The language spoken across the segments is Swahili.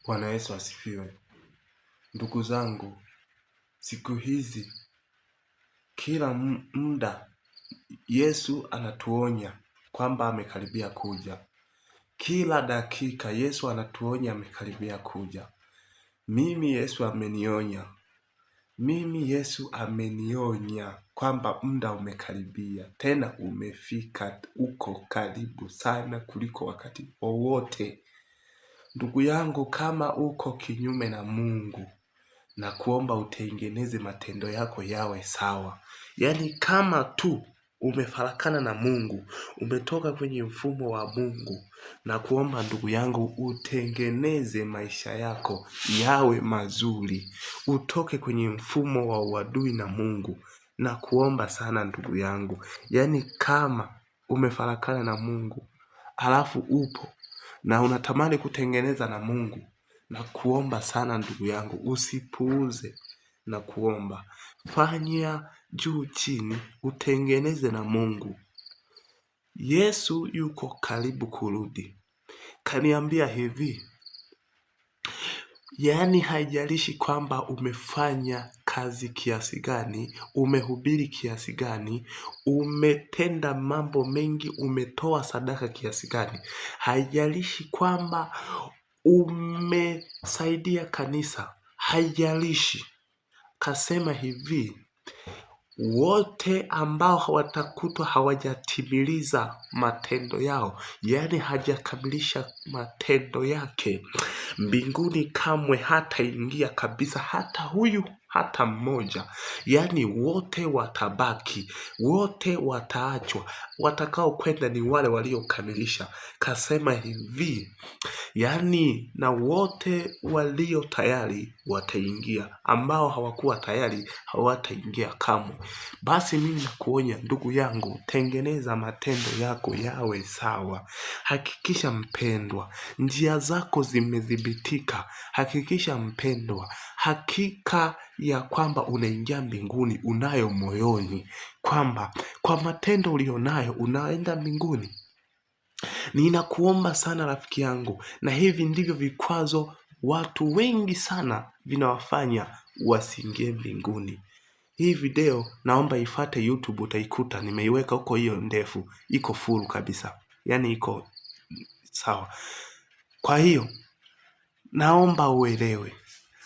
Bwana Yesu asifiwe. Ndugu zangu, siku hizi kila muda Yesu anatuonya kwamba amekaribia kuja. Kila dakika Yesu anatuonya amekaribia kuja. Mimi Yesu amenionya kwamba muda umekaribia, tena umefika, uko karibu sana kuliko wakati wowote. Ndugu yangu, kama uko kinyume na Mungu, na kuomba utengeneze matendo yako yawe sawa. Yaani kama tu umefarakana na Mungu, umetoka kwenye mfumo wa Mungu, na kuomba ndugu yangu utengeneze maisha yako yawe mazuri. Utoke kwenye mfumo wa uadui na Mungu, na kuomba sana ndugu yangu. Yaani kama umefarakana na Mungu, halafu upo na unatamani kutengeneza na Mungu, na kuomba sana ndugu yangu, usipuuze na kuomba. Fanya juu chini, utengeneze na Mungu. Yesu yuko karibu kurudi. Kaniambia hivi, yaani haijalishi kwamba umefanya kazi kiasi gani, umehubiri kiasi gani, umetenda mambo mengi, umetoa sadaka kiasi gani, haijalishi kwamba umesaidia kanisa, haijalishi. Kasema hivi, wote ambao hawatakutwa hawajatimiliza matendo yao, yaani hajakamilisha matendo yake, mbinguni kamwe hataingia kabisa, hata huyu hata mmoja. Yaani wote watabaki, wote wataachwa, watakao kwenda ni wale waliokamilisha. Kasema hivi, yaani na wote walio tayari wataingia, ambao hawakuwa tayari hawataingia kamwe. Basi mimi nakuonya ndugu yangu, tengeneza matendo yako yawe sawa. Hakikisha mpendwa, njia zako zimedhibitika. Hakikisha mpendwa, hakika ya kwamba unaingia mbinguni unayo moyoni, kwamba kwa matendo ulionayo unaenda mbinguni. Ninakuomba sana rafiki yangu, na hivi ndivyo vikwazo watu wengi sana vinawafanya wasiingie mbinguni. Hii video naomba ifuate YouTube, utaikuta nimeiweka huko, hiyo ndefu, iko full kabisa. Yaani iko sawa. Kwa hiyo naomba uelewe,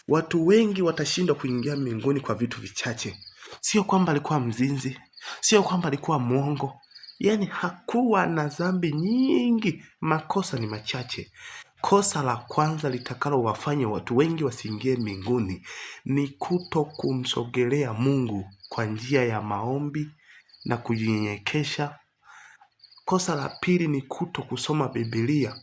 watu wengi watashindwa kuingia mbinguni kwa vitu vichache. Sio kwamba alikuwa mzinzi, sio kwamba alikuwa mwongo. Yaani hakuwa na dhambi nyingi, makosa ni machache. Kosa la kwanza litakalo wafanya watu wengi wasiingie mbinguni ni kuto kumsogelea Mungu kwa njia ya maombi na kujinyenyekesha. Kosa la pili ni kuto kusoma Biblia.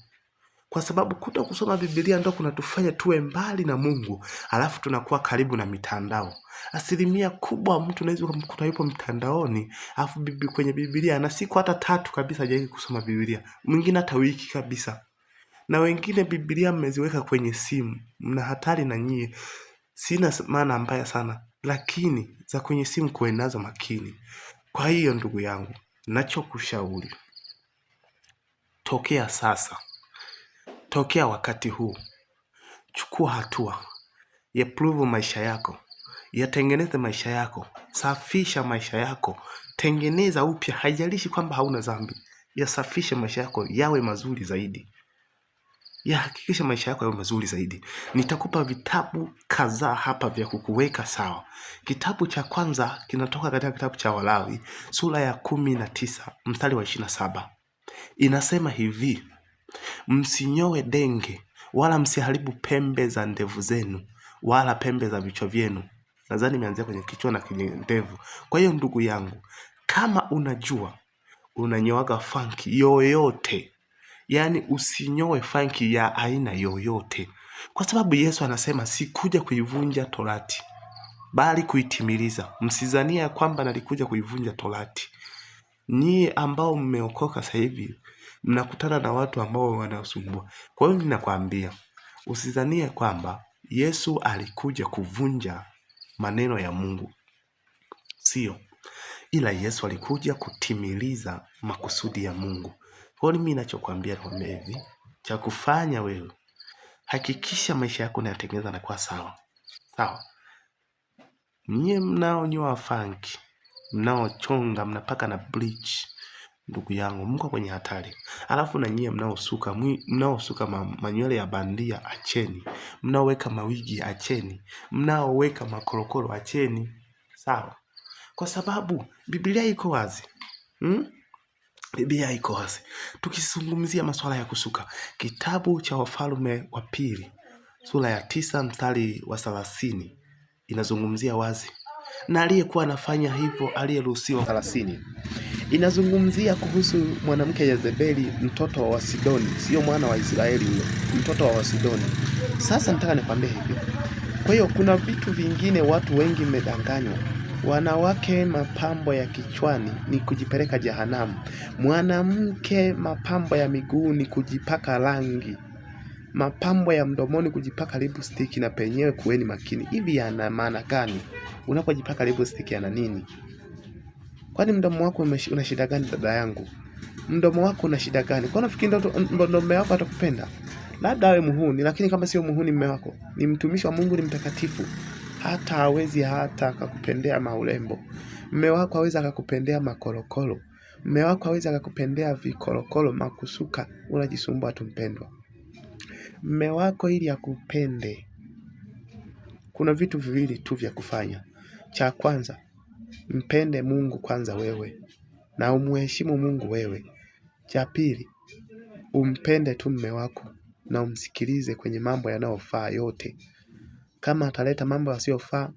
Kwa sababu kuto kusoma Biblia ndio kunatufanya tuwe mbali na Mungu, alafu tunakuwa karibu na mitandao. Asilimia kubwa mtu unaweza kumkuta yupo mtandaoni, alafu kwenye Biblia na siku hata 3 kabisa hajawahi kusoma Biblia. Mwingine hata wiki kabisa. Na wengine Biblia mmeziweka kwenye simu. Mna hatari na nyie. Sina maana mbaya sana, lakini za kwenye simu kuwe nazo makini. Kwa hiyo ndugu yangu, nachokushauri, tokea sasa, tokea wakati huu, chukua hatua, yaprove maisha yako, yatengeneze maisha yako, safisha maisha yako, tengeneza upya. Haijalishi kwamba hauna dhambi, yasafishe maisha yako yawe mazuri zaidi. Hakikisha maisha yako yawe mazuri zaidi. Nitakupa vitabu kadhaa hapa vya kukuweka sawa. Kitabu cha kwanza kinatoka katika kitabu cha Walawi sura ya 19 mstari wa 27. Inasema hivi, msinyoe denge wala msiharibu pembe za ndevu zenu wala pembe za vichwa vyenu. Nadhani nimeanzia kwenye kichwa na kwenye ndevu. Kwa hiyo ndugu yangu, kama unajua unanyoaga funky yoyote, yaani usinyoe funky ya aina yoyote, kwa sababu Yesu anasema sikuja kuivunja torati bali kuitimiliza. Msizania kwamba nalikuja kuivunja torati. Nyie ambao mmeokoka sasa hivi mnakutana na watu ambao wanasumbua. Kwa hiyo ninakwambia usizanie kwamba Yesu alikuja kuvunja maneno ya Mungu. Sio. Ila Yesu alikuja kutimiliza makusudi ya Mungu. Kwa hiyo mimi ninachokuambia kwa hivi, cha kufanya wewe, Hakikisha maisha yako unayatengeneza na kuwa sawa. Sawa. Nyie mnaonyoa funky, mnaochonga, mnapaka na bleach, ndugu yangu, mko kwenye hatari. Alafu na nyie mnaosuka manywele ya bandia, acheni. Mnaoweka mawigi, acheni. Mnaoweka makorokoro, acheni. Sawa. Kwa sababu Biblia iko wazi. Biblia iko wazi. Tukizungumzia masuala ya kusuka, kitabu cha Wafalme wa Pili sura ya 9 mstari wa 30 inazungumzia wazi. Na aliyekuwa anafanya hivyo aliyeruhusiwa 30. Inazungumzia kuhusu mwanamke Yezebeli, mtoto wa Sidoni, sio mwana wa Israeli huyo, mtoto wa Sidoni. Sasa nataka nikwambie hivi. Kwa hiyo kuna vitu vingine watu wengi mmedanganywa. Wanawake mapambo ya kichwani ni kujipeleka jehanamu. Mwanamke mapambo ya miguu ni kujipaka rangi. Mapambo ya mdomoni kujipaka lipstick, na penyewe kuweni makini. Hivi yana maana gani? Unapojipaka lipstick yana nini? Kwani mdomo wako una shida gani dada yangu? Mdomo wako una shida gani? Kwa nafikiri mdomo wako atakupenda? Labda awe muhuni, lakini kama sio muhuni mume wako, ni mtumishi wa Mungu, ni mtakatifu. Hata hawezi hata akakupendea maurembo. Mume wako hawezi akakupendea makorokoro. Mume wako hawezi akakupendea vikorokoro makusuka. Unajisumbua tu mpendwa. Mume wako ili akupende, kuna vitu viwili tu vya kufanya. Cha kwanza, mpende Mungu kwanza wewe, na umheshimu Mungu wewe. Cha pili, umpende tu mume wako na umsikilize kwenye mambo yanayofaa yote. Kama ataleta mambo yasiyofaa,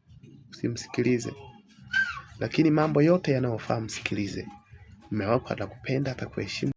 usimsikilize. Lakini mambo yote yanayofaa msikilize. Mume wako atakupenda, atakuheshimu.